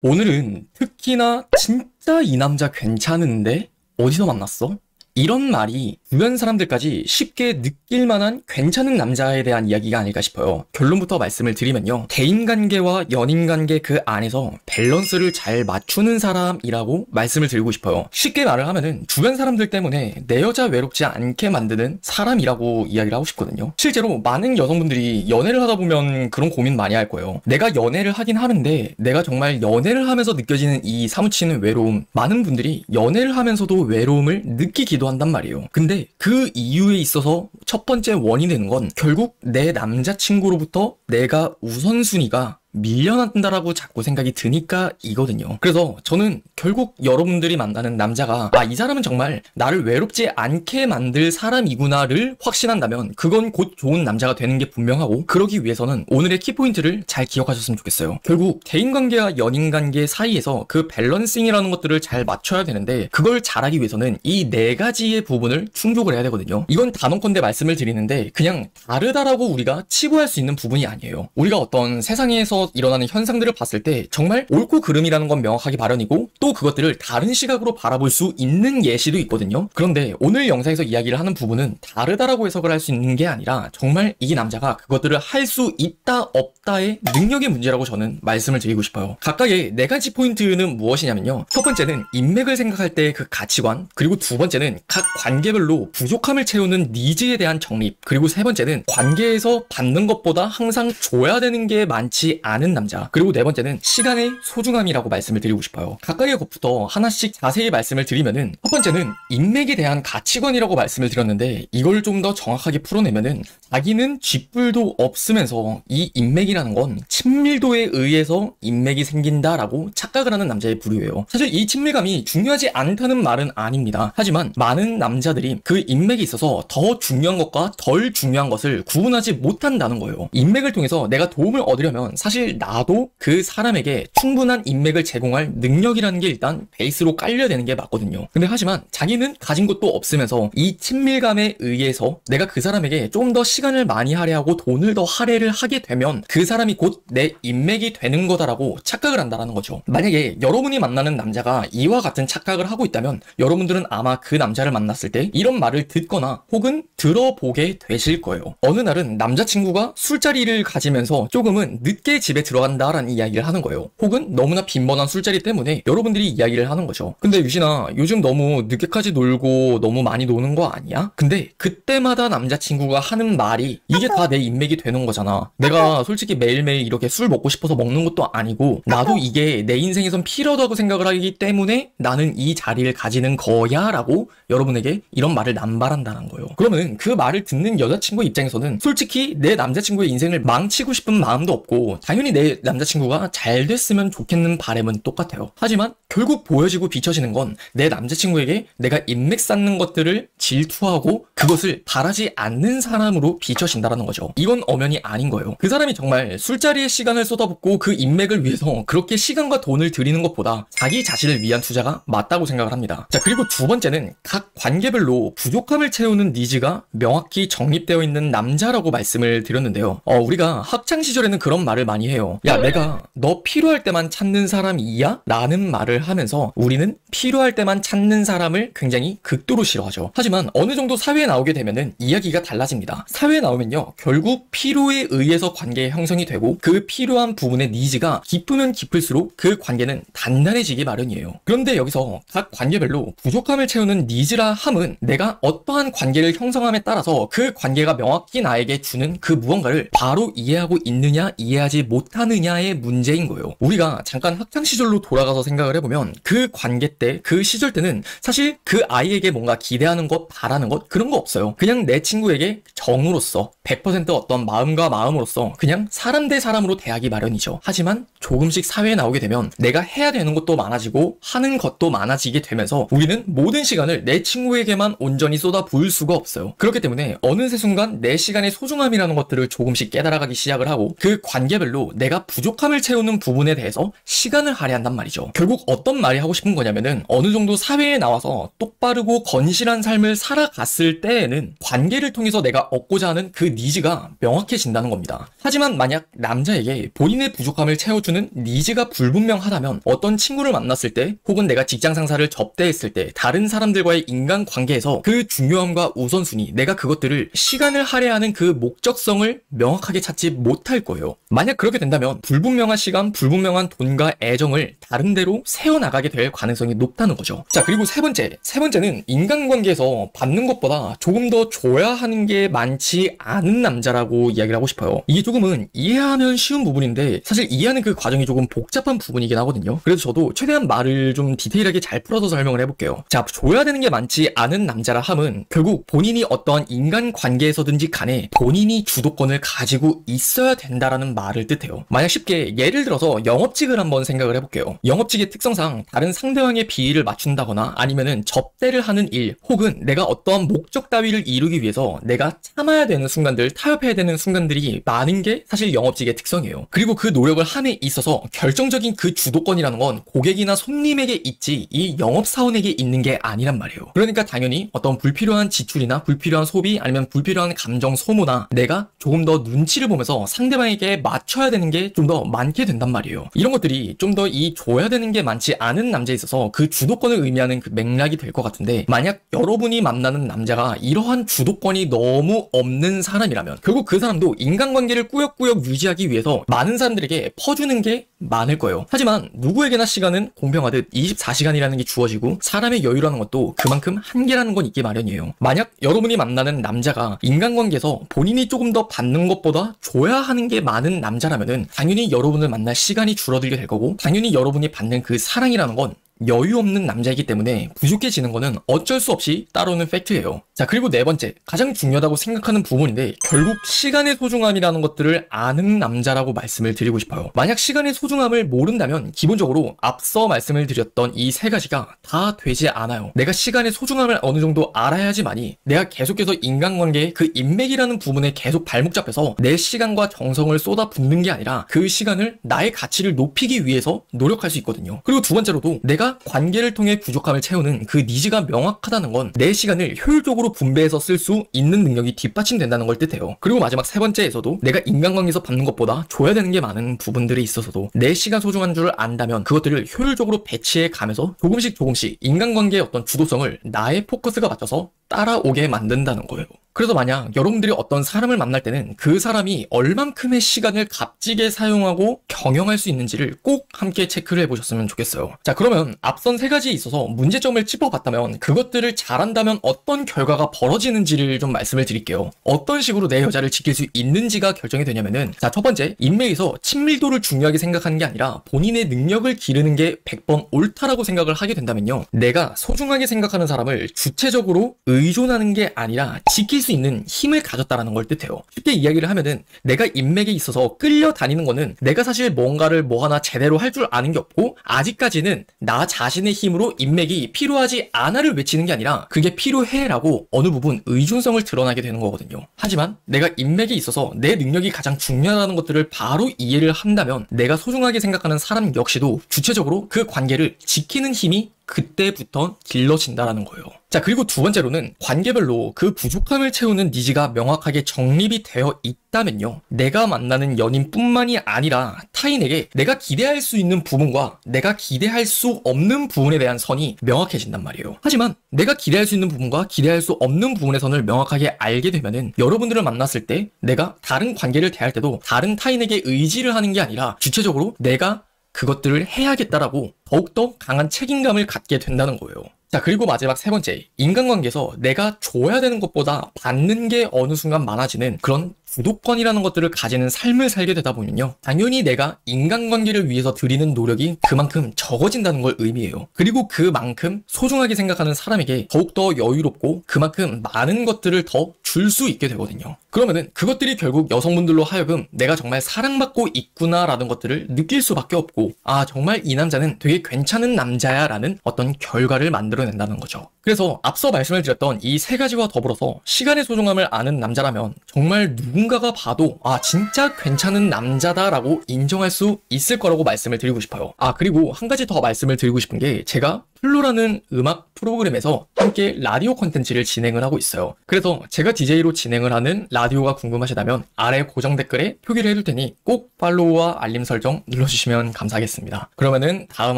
오늘은 특히나 진짜 이 남자 괜찮은데 어디서 만났어? 이런 말이 주변 사람들까지 쉽게 느낄 만한 괜찮은 남자에 대한 이야기가 아닐까 싶어요. 결론부터 말씀을 드리면요. 대인관계와 연인관계 그 안에서 밸런스를 잘 맞추는 사람이라고 말씀을 드리고 싶어요. 쉽게 말을 하면은 주변 사람들 때문에 내 여자 외롭지 않게 만드는 사람이라고 이야기를 하고 싶거든요. 실제로 많은 여성분들이 연애를 하다 보면 그런 고민 많이 할 거예요. 내가 연애를 하긴 하는데 내가 정말 연애를 하면서 느껴지는 이 사무치는 외로움, 많은 분들이 연애를 하면서도 외로움을 느끼기도 한단 말이에요. 근데 그 이유에 있어서 첫 번째 원인이 되는 건 결국 내 남자친구로부터 내가 우선순위가 밀려난다라고 자꾸 생각이 드니까 이거든요. 그래서 저는 결국 여러분들이 만나는 남자가 이 사람은 정말 나를 외롭지 않게 만들 사람이구나를 확신한다면 그건 곧 좋은 남자가 되는 게 분명하고, 그러기 위해서는 오늘의 키포인트를 잘 기억하셨으면 좋겠어요. 결국 대인관계와 연인관계 사이에서 그 밸런싱이라는 것들을 잘 맞춰야 되는데, 그걸 잘하기 위해서는 이 네 가지의 부분을 충족을 해야 되거든요. 이건 단언컨대 말씀을 드리는데 그냥 다르다라고 우리가 치부할 수 있는 부분이 아니에요. 우리가 어떤 세상에서 일어나는 현상들을 봤을 때 정말 옳고 그름이라는 건 명확하기 마련이고, 또 그것들을 다른 시각으로 바라볼 수 있는 예시도 있거든요. 그런데 오늘 영상에서 이야기를 하는 부분은 다르다라고 해석을 할 수 있는 게 아니라 정말 이 남자가 그것들을 할 수 있다 없다의 능력의 문제라고 저는 말씀을 드리고 싶어요. 각각의 네 가지 포인트는 무엇이냐면요. 첫 번째는 인맥을 생각할 때 그 가치관, 그리고 두 번째는 각 관계별로 부족함을 채우는 니즈에 대한 정립, 그리고 세 번째는 관계에서 받는 것보다 항상 줘야 되는 게 많지 않은 남자, 그리고 네 번째는 시간의 소중함이라고 말씀을 드리고 싶어요. 각각의 것부터 하나씩 자세히 말씀을 드리면은, 첫 번째는 인맥에 대한 가치관이라고 말씀을 드렸는데, 이걸 좀 더 정확하게 풀어내면은 자기는 쥐뿔도 없으면서 이 인맥이라는 건 친밀도에 의해서 인맥이 생긴다라고 착각을 하는 남자의 부류예요. 사실 이 친밀감이 중요하지 않다는 말은 아닙니다. 하지만 많은 남자들이 그 인맥에 있어서 더 중요한 것과 덜 중요한 것을 구분하지 못한다는 거예요. 인맥을 통해서 내가 도움을 얻으려면 사실 나도 그 사람에게 충분한 인맥을 제공할 능력이라는 게 일단 베이스로 깔려야 되는 게 맞거든요. 근데 하지만 자기는 가진 것도 없으면서 이 친밀감에 의해서 내가 그 사람에게 좀 더 시간을 많이 할애하고 돈을 더 할애를 하게 되면 그 사람이 곧 내 인맥이 되는 거다라고 착각을 한다는 거죠. 만약에 여러분이 만나는 남자가 이와 같은 착각을 하고 있다면 여러분들은 아마 그 남자를 만났을 때 이런 말을 듣거나 혹은 들어보게 되실 거예요. 어느 날은 남자친구가 술자리를 가지면서 조금은 늦게 집에 들어간다라는 이야기를 하는 거예요. 혹은 너무나 빈번한 술자리 때문에 여러분들이 이야기를 하는 거죠. 근데 유진아, 요즘 너무 늦게까지 놀고 너무 많이 노는 거 아니야? 근데 그때마다 남자친구가 하는 말이 이게 다 내 인맥이 되는 거잖아. 내가 솔직히 매일매일 이렇게 술 먹고 싶어서 먹는 것도 아니고 나도 이게 내 인생에선 필요하다고 생각을 하기 때문에 나는 이 자리를 가지는 거야 라고 여러분에게 이런 말을 남발한다는 거예요. 그러면 그 말을 듣는 여자친구 입장에서는 솔직히 내 남자친구의 인생을 망치고 싶은 마음도 없고 당연히 내 남자친구가 잘 됐으면 좋겠는 바람은 똑같아요. 하지만 결국 보여지고 비춰지는 건 내 남자친구에게 내가 인맥 쌓는 것들을 질투하고 그것을 바라지 않는 사람으로 비춰진다는 거죠. 이건 엄연히 아닌 거예요. 그 사람이 정말 술자리에 시간을 쏟아붓고 그 인맥을 위해서 그렇게 시간과 돈을 들이는 것보다 자기 자신을 위한 투자가 맞다고 생각을 합니다. 자, 그리고 두 번째는 각 관계별로 부족함을 채우는 니즈가 명확히 정립되어 있는 남자라고 말씀을 드렸는데요. 우리가 학창 시절에는 그런 말을 많이 해요. 야, 내가 너 필요할 때만 찾는 사람이야? 라는 말을 하면서 우리는 필요할 때만 찾는 사람을 굉장히 극도로 싫어하죠. 하지만 어느 정도 사회에 나오게 되면은 이야기가 달라집니다. 사회에 나오면요, 결국 필요에 의해서 관계의 형성이 되고 그 필요한 부분의 니즈가 깊으면 깊을수록 그 관계는 단단해지기 마련이에요. 그런데 여기서 각 관계별로 부족함을 채우는 니즈라 함은 내가 어떠한 관계를 형성함에 따라서 그 관계가 명확히 나에게 주는 그 무언가를 바로 이해하고 있느냐 이해하지 못하느냐의 문제인 거예요. 우리가 잠깐 학창 시절로 돌아가서 생각을 해보면 그 관계 때, 그 시절 때는 사실 그 아이에게 뭔가 기대하는 것, 바라는 것 그런 거 없어요. 그냥 내 친구에게 정으로서 100% 어떤 마음과 마음으로서 그냥 사람 대 사람으로 대하기 마련이죠. 하지만 조금씩 사회에 나오게 되면 내가 해야 되는 것도 많아지고 하는 것도 많아지게 되면서 우리는 모든 시간을 내 친구에게만 온전히 쏟아 부을 수가 없어요. 그렇기 때문에 어느새 순간 내 시간의 소중함이라는 것들을 조금씩 깨달아가기 시작을 하고 그 관계별로 내가 부족함을 채우는 부분에 대해서 시간을 할애한단 말이죠. 결국 어떤 말이 하고 싶은 거냐면은 어느 정도 사회에 나와서 똑바르고 건실한 삶을 살아갔을 때에는 관계를 통해서 내가 얻고자 하는 그 니즈가 명확해진다는 겁니다. 하지만 만약 남자에게 본인의 부족함을 채워주는 니즈가 불분명하다면 어떤 친구를 만났을 때 혹은 내가 직장 상사를 접대했을 때 다른 사람들과의 인간관계에서 그 중요함과 우선순위, 내가 그것들을 시간을 할애하는 그 목적성을 명확하게 찾지 못할 거예요. 만약 그렇게 된다면 불분명한 시간, 불분명한 돈과 애정을 다른 데로 세워나가게 될 가능성이 높다는 거죠. 자, 그리고 세 번째는 인간관계에서 받는 것보다 조금 더 줘야 하는 게 많지 않은 남자라고 이야기를 하고 싶어요. 이게 조금은 이해하면 쉬운 부분인데 사실 이해하는 그 과정이 조금 복잡한 부분이긴 하거든요. 그래서 저도 최대한 말을 좀 디테일하게 잘 풀어서 설명을 해볼게요. 자, 줘야 되는 게 많지 않은 남자라 함은 결국 본인이 어떠한 인간관계에서든지 간에 본인이 주도권을 가지고 있어야 된다라는 말을 뜻해요. 만약 쉽게 예를 들어서 영업직을 한번 생각을 해볼게요. 영업직의 특성상 다른 상대방의 비위를 맞춘다거나 아니면은 접대를 하는 일 혹은 내가 어떠한 목적 따위를 이루기 위해서 내가 참아야 되는 순간들, 타협해야 되는 순간들이 많은 게 사실 영업직의 특성이에요. 그리고 그 노력을 함에 있어서 결정적인 그 주도권이라는 건 고객이나 손님에게 있지 이 영업사원에게 있는 게 아니란 말이에요. 그러니까 당연히 어떤 불필요한 지출이나 불필요한 소비 아니면 불필요한 감정 소모나 내가 조금 더 눈치를 보면서 상대방에게 맞춰야 되는 게 좀 더 많게 된단 말이에요. 이런 것들이 좀 더 이 줘야 되는 게 많지 않은 남자에 있어서 그 주도권을 의미하는 그 맥락이 될 것 같은데 만약 여러분이 만나는 남자가 이러한 주도권이 너무 없는 사람이라면 결국 그 사람도 인간관계를 꾸역꾸역 유지하기 위해서 많은 사람들에게 퍼주는 게 많을 거예요. 하지만 누구에게나 시간은 공평하듯 24시간이라는 게 주어지고 사람의 여유라는 것도 그만큼 한계라는 건 있기 마련이에요. 만약 여러분이 만나는 남자가 인간관계에서 본인이 조금 더 받는 것보다 줘야 하는 게 많은 남자라면은 당연히 여러분을 만날 시간이 줄어들게 될 거고 당연히 여러분이 받는 그 사랑이라는 건 여유 없는 남자이기 때문에 부족해지는 거는 어쩔 수 없이 따라오는 팩트예요. 자, 그리고 네 번째, 가장 중요하다고 생각하는 부분인데 결국 시간의 소중함이라는 것들을 아는 남자라고 말씀을 드리고 싶어요. 만약 시간의 소중함을 모른다면 기본적으로 앞서 말씀을 드렸던 이 세 가지가 다 되지 않아요. 내가 시간의 소중함을 어느 정도 알아야지만이 내가 계속해서 인간관계의 그 인맥이라는 부분에 계속 발목 잡혀서 내 시간과 정성을 쏟아붓는 게 아니라 그 시간을 나의 가치를 높이기 위해서 노력할 수 있거든요. 그리고 두 번째로도 내가 관계를 통해 부족함을 채우는 그 니즈가 명확하다는 건 내 시간을 효율적으로 분배해서 쓸 수 있는 능력이 뒷받침된다는 걸 뜻해요. 그리고 마지막 세 번째에서도 내가 인간관계에서 받는 것보다 줘야 되는 게 많은 부분들이 있어서도 내 시간 소중한 줄 안다면 그것들을 효율적으로 배치해 가면서 조금씩 인간관계의 어떤 주도성을 나의 포커스가 맞춰서 따라오게 만든다는 거예요. 그래서 만약 여러분들이 어떤 사람을 만날 때는 그 사람이 얼만큼의 시간을 값지게 사용하고 경영할 수 있는지를 꼭 함께 체크를 해보셨으면 좋겠어요. 자, 그러면 앞선 세 가지에 있어서 문제점을 짚어봤다면 그것들을 잘한다면 어떤 결과가 벌어지는지를 좀 말씀을 드릴게요. 어떤 식으로 내 여자를 지킬 수 있는지가 결정이 되냐면은 자, 첫 번째, 인맥에서 친밀도를 중요하게 생각하는 게 아니라 본인의 능력을 기르는 게 100번 옳다라고 생각을 하게 된다면요, 내가 소중하게 생각하는 사람을 주체적으로 의존하는 게 아니라 지킬 수 있는 힘을 가졌다라는 걸 뜻해요. 쉽게 이야기를 하면은 내가 인맥에 있어서 끌려다니는 거는 내가 사실 뭔가를 뭐 하나 제대로 할 줄 아는 게 없고 아직까지는 나 자신의 힘으로 인맥이 필요하지 않아를 외치는 게 아니라 그게 필요해라고 어느 부분 의존성을 드러나게 되는 거거든요. 하지만 내가 인맥에 있어서 내 능력이 가장 중요하다는 것들을 바로 이해를 한다면 내가 소중하게 생각하는 사람 역시도 주체적으로 그 관계를 지키는 힘이 그때부터 길러진다라는 거예요. 자, 그리고 두 번째로는 관계별로 그 부족함을 채우는 니즈가 명확하게 정립이 되어 있다면요, 내가 만나는 연인뿐만이 아니라 타인에게 내가 기대할 수 있는 부분과 내가 기대할 수 없는 부분에 대한 선이 명확해진단 말이에요. 하지만 내가 기대할 수 있는 부분과 기대할 수 없는 부분의 선을 명확하게 알게 되면은 여러분들을 만났을 때 내가 다른 관계를 대할 때도 다른 타인에게 의지를 하는 게 아니라 주체적으로 내가 그것들을 해야겠다라고 더욱더 강한 책임감을 갖게 된다는 거예요. 자, 그리고 마지막 세 번째, 인간관계에서 내가 줘야 되는 것보다 받는 게 어느 순간 많아지는 그런 주도권이라는 것들을 가지는 삶을 살게 되다 보면요, 당연히 내가 인간관계를 위해서 들이는 노력이 그만큼 적어진다는 걸 의미해요. 그리고 그만큼 소중하게 생각하는 사람에게 더욱더 여유롭고 그만큼 많은 것들을 더 줄 수 있게 되거든요. 그러면은 그것들이 결국 여성분들로 하여금 내가 정말 사랑받고 있구나라는 것들을 느낄 수밖에 없고, 아, 정말 이 남자는 되게 괜찮은 남자야 라는 어떤 결과를 만들어낸다는 거죠. 그래서 앞서 말씀을 드렸던 이 세 가지와 더불어서 시간의 소중함을 아는 남자라면 정말 누구 누군가가 봐도 아 진짜 괜찮은 남자다라고 인정할 수 있을 거라고 말씀을 드리고 싶어요. 아 그리고 한 가지 더 말씀을 드리고 싶은 게 제가 플로라는 음악 프로그램에서 함께 라디오 콘텐츠를 진행을 하고 있어요. 그래서 제가 DJ로 진행을 하는 라디오가 궁금하시다면 아래 고정 댓글에 표기를 해둘 테니 꼭 팔로우와 알림 설정 눌러주시면 감사하겠습니다. 그러면은 다음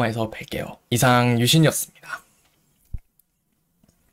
화에서 뵐게요. 이상 유신이었습니다.